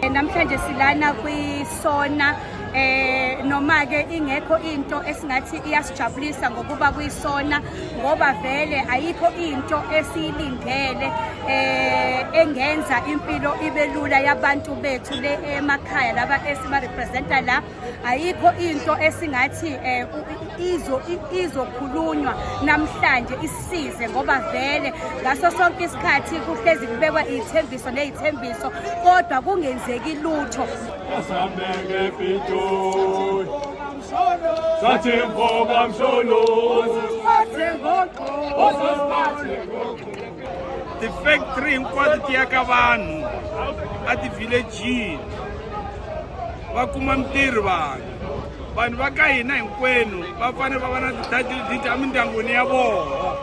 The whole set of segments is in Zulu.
Namhlanje silana kwisona noma ke ingekho into esingathi iyasijabulisa ngokuba kuyisona ngoba vele ayikho into esiyilindele engenza impilo ibe lula yabantu bethu le emakhaya laba esiba representa la. Ayikho into esingathi izokhulunywa namhlanje isisize ngoba vele ngaso sonke isikhathi kuhlezi kubekwa izithembiso nezithembiso kodwa kungenzeki lutho. The factory in quality ya ka vanhu at the village va kuma mintirho vanhu va ka hina hinkwenu va fanele va va na ti-title deed emindyangwini ya vona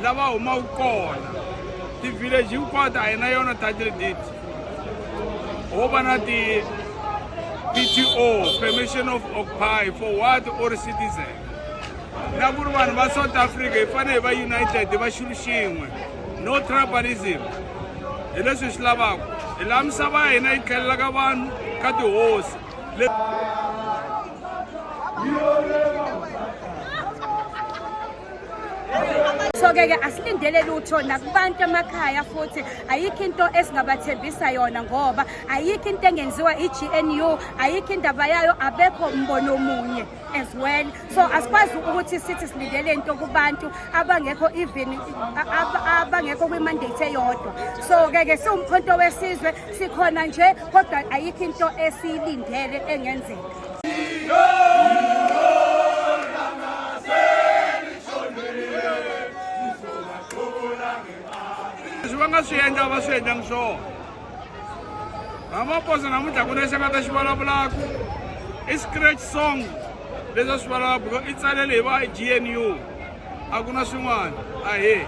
lava humaka kona. Ti-village hinkwato a hi na yona title deed, ho va na PTO, permission of occupy for what or citizen. Na ku ri vanhu va South Africa hi fanele va united va xilo xin'we, no tribalism. Hi leswi swi lavaka hi laha misava ya hina yi tlhelela ka vanhu ka tihosi. So ke asilindele lutho nakubantu emakhaya futhi ayikho into esingabathembisa yona ngoba ayikho into engenziwa iGNU, ayikho indaba yayo, abekho umbono omunye as well. So asikwazi ukuthi sithi silindele into kubantu abangekho even abangekho kwimandate eyodwa. So ke siwumkhonto wesizwe sikhona nje kodwa ayikho into esiyilindele engenzeka. Va swi endla va swi endlangi swona. Ramaphosa namuntlha ku na lexi nga ta xi vulavulaka i scratch song leswi a swi vulavulaka because i tsalele hi va GNU a ku na swin'wana ahee.